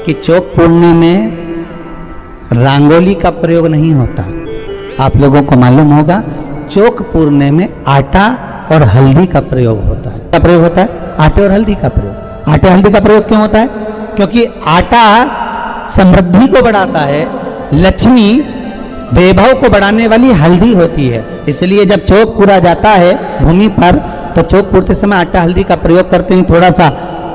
कि चौक पूर्णे में रंगोली का प्रयोग नहीं होता। आप लोगों को मालूम होगा चौक पूर्णे में आटा और हल्दी का प्रयोग होता है। क्या प्रयोग होता है? आटे और हल्दी का प्रयोग। आटे हल्दी का प्रयोग क्यों होता है? क्योंकि आटा समृद्धि को बढ़ाता है, लक्ष्मी वैभव को बढ़ाने वाली हल्दी होती है। इसलिए जब चौक पूरा जाता है भूमि पर तो चौक पूरते समय आटा हल्दी का प्रयोग करते हैं। थोड़ा सा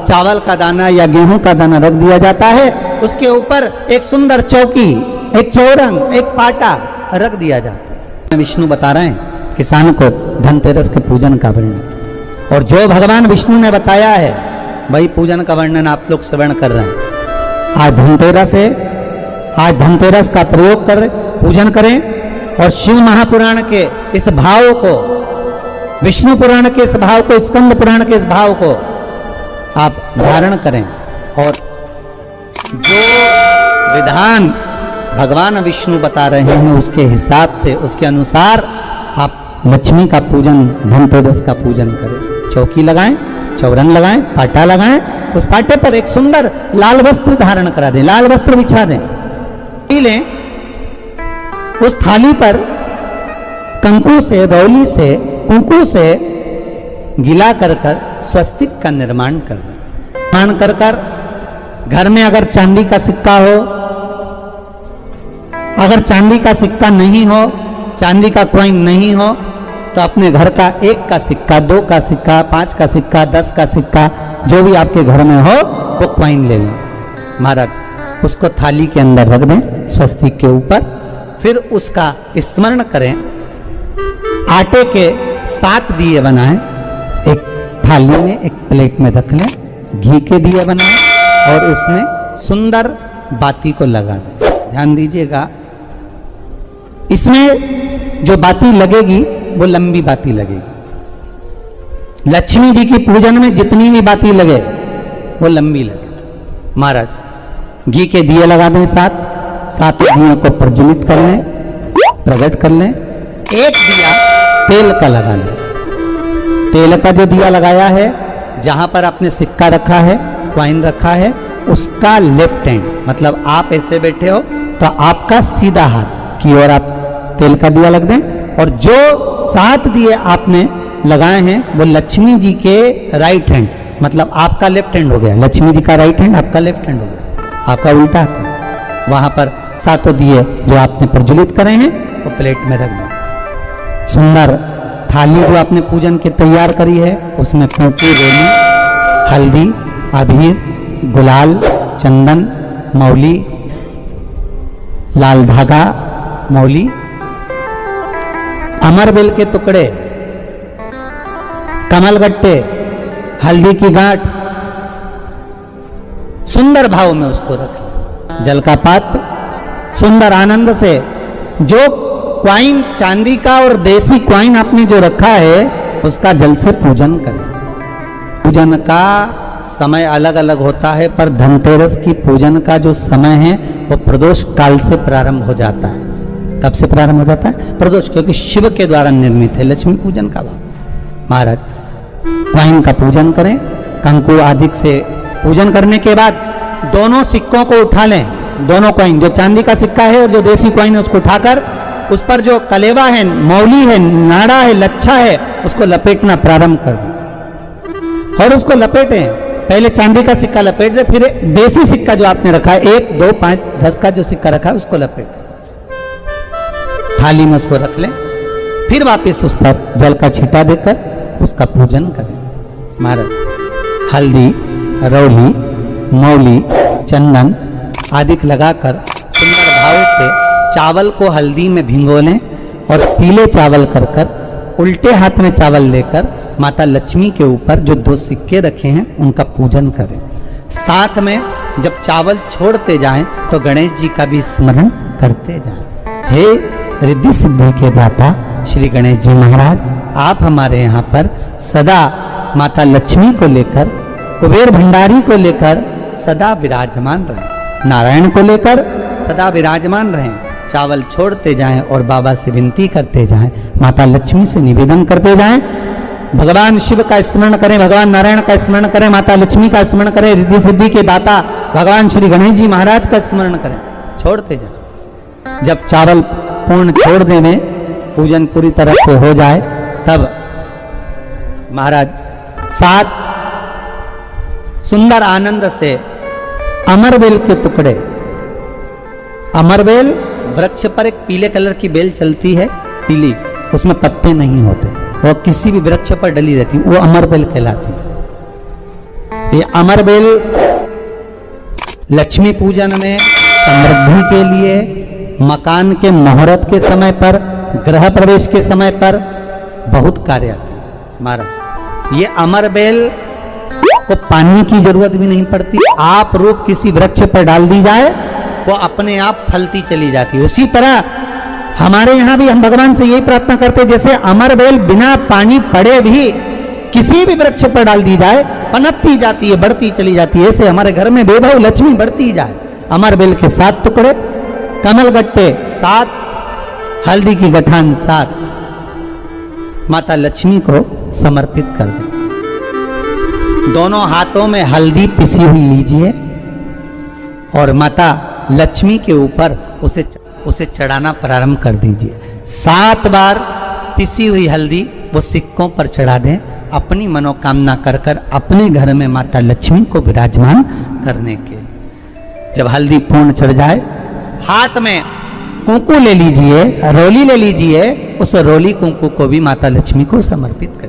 चावल का दाना या गेहूं का दाना रख दिया जाता है, उसके ऊपर एक सुंदर चौकी, एक चौरंग, एक पाटा रख दिया जाता है। विष्णु बता रहे हैं किसान को धनतेरस के पूजन का वर्णन, और जो भगवान विष्णु ने बताया है वही पूजन का वर्णन आप लोग श्रवण कर रहे हैं। आज धनतेरस है, आज धनतेरस का प्रयोग कर पूजन करें और शिव महापुराण के इस भाव को, विष्णु पुराण के इस भाव को, स्कंद पुराण के इस भाव को आप धारण करें, और जो विधान भगवान विष्णु बता रहे हैं उसके हिसाब से, उसके अनुसार आप लक्ष्मी का पूजन, धनतेरस का पूजन करें। चौकी लगाएं, चौरंग लगाएं, पाटा लगाएं, उस पाटे पर एक सुंदर लाल वस्त्र धारण करा दें, लाल वस्त्र बिछा दें। लें उस थाली पर कंकु से, रौली से, कुंकू से गिला कर कर स्वस्तिक का निर्माण कर दें। निर्माण कर कर घर में अगर चांदी का सिक्का हो, अगर चांदी का सिक्का नहीं हो, चांदी का कॉइन नहीं हो, तो अपने घर का 1 का सिक्का, 2 का सिक्का, 5 का सिक्का, 10 का सिक्का, जो भी आपके घर में हो वो कॉइन ले लें महाराज, उसको थाली के अंदर रख दें स्वस्तिक के ऊपर। फिर उसका स्मरण करें। आटे के 7 दिए बनाएं, एक थाली में, एक प्लेट में रख लें, घी के दिए बनाएं और उसमें सुंदर बाती को लगा दें। ध्यान दीजिएगा, इसमें जो बाती लगेगी वो लंबी बाती लगेगी। लक्ष्मी जी की पूजन में जितनी भी बाती लगे वो लंबी लगे। महाराज घी के दिए लगा दें, 7 दियों को प्रज्वलित कर लें, प्रकट कर लें। एक दिया तेल का लगा लें। तेल का जो दिया लगाया है, जहां पर आपने सिक्का रखा है, कॉइन रखा है, उसका लेफ्ट हैंड, मतलब आप ऐसे बैठे हो तो आपका सीधा हाथ की ओर आप तेल का दिया लग दें। और जो 7 दिए आपने लगाए हैं वो लक्ष्मी जी के राइट हैंड, मतलब आपका लेफ्ट हैंड हो गया, लक्ष्मी जी का राइट हैंड, आपका लेफ्ट हैंड हो गया, आपका उल्टा हाथ। वहां पर 7 दिए जो आपने प्रज्वलित करे हैं वो प्लेट में रख दें। सुंदर थाली जो आपने पूजन की तैयार करी है उसमें कुंकू, रोली, हल्दी, अबीर, गुलाल, चंदन, मौली, लाल धागा, मौली, अमरबेल के टुकड़े, कमलगट्टे, हल्दी की गांठ, सुंदर भाव में उसको रखें। जल का पात्र सुंदर आनंद से, जो क्वाइन चांदी का और देसी क्वाइन आपने जो रखा है उसका जल से पूजन करें। पूजन का समय अलग अलग होता है, पर धनतेरस की पूजन का जो समय है वो प्रदोष काल से प्रारंभ हो जाता है। कब से प्रारंभ हो जाता है? प्रदोष, क्योंकि शिव के द्वारा निर्मित है लक्ष्मी पूजन का भाव। महाराज क्वाइन का पूजन करें, कंकु आदि से पूजन करने के बाद दोनों सिक्कों को उठा लें, दोनों कॉइन, जो चांदी का सिक्का है और जो देसी कॉइन है उसको उठाकर उस पर जो कलेवा है, मौली है, नाड़ा है, लच्छा है, उसको लपेटना प्रारंभ कर दें और उसको लपेटें। पहले चांदी का सिक्का लपेट दे, फिर देसी सिक्का जो आपने रखा है 1, 2, 5, 10 का जो सिक्का रखा है उसको लपेटें, थाली में उसको रख लें। फिर वापस उस पर जल का छींटा देकर उसका पूजन करें। महाराज हल्दी, रौली, मौली, चंदन आदि लगाकर सुंदर भाव से चावल को हल्दी में भिगो लें और पीले चावल कर कर उल्टे हाथ में चावल लेकर माता लक्ष्मी के ऊपर जो 2 सिक्के रखे हैं उनका पूजन करें। साथ में जब चावल छोड़ते जाएं तो गणेश जी का भी स्मरण करते जाएं। हे रिद्धि सिद्धि के दाता श्री गणेश जी महाराज, आप हमारे यहाँ पर सदा माता लक्ष्मी को लेकर, कुबेर भंडारी को लेकर सदा विराजमान रहें, नारायण को लेकर सदा विराजमान रहें। चावल छोड़ते जाएं और बाबा से विनती करते जाएं, माता लक्ष्मी से निवेदन करते जाएं, भगवान शिव का स्मरण करें, भगवान नारायण का स्मरण करें, माता लक्ष्मी का स्मरण करें, रिद्धि सिद्धि के दाता भगवान श्री गणेश जी महाराज का स्मरण करें, छोड़ते जाए। जब चावल पूर्ण छोड़ देने, पूजन पूरी तरह से हो जाए, तब महाराज 7 सुंदर आनंद से अमरबेल के टुकड़े, अमरबेल वृक्ष पर एक पीले कलर की बेल चलती है, पीली, उसमें पत्ते नहीं होते, वो किसी भी वृक्ष पर डली रहती, वो अमरबेल कहलाती है। ये अमरबेल लक्ष्मी पूजन में, समृद्धि के लिए, मकान के मुहूर्त के समय पर, गृह प्रवेश के समय पर बहुत कार्य आती है महाराज। ये अमरबेल को पानी की जरूरत भी नहीं पड़ती, आप रूप किसी वृक्ष पर डाल दी जाए, वो अपने आप फलती चली जाती है। उसी तरह हमारे यहाँ भी हम भगवान से यही प्रार्थना करते हैं, जैसे अमरबेल बिना पानी पड़े भी किसी भी वृक्ष पर डाल दी जाए, पनपती जाती है, बढ़ती चली जाती है, ऐसे हमारे घर में वैभव लक्ष्मी बढ़ती जाए। अमरबेल के 7 टुकड़े, कमल गट्टे 7, हल्दी की गठान 7, माता लक्ष्मी को समर्पित कर दें। दोनों हाथों में हल्दी पिसी हुई लीजिए और माता लक्ष्मी के ऊपर उसे चढ़ाना प्रारंभ कर दीजिए। 7 बार पिसी हुई हल्दी वो सिक्कों पर चढ़ा दें, अपनी मनोकामना कर कर अपने घर में माता लक्ष्मी को विराजमान करने के। जब हल्दी पूर्ण चढ़ जाए, हाथ में कुंकू ले लीजिए, रोली ले लीजिए, उस रोली कुंकू को भी माता लक्ष्मी को समर्पित कर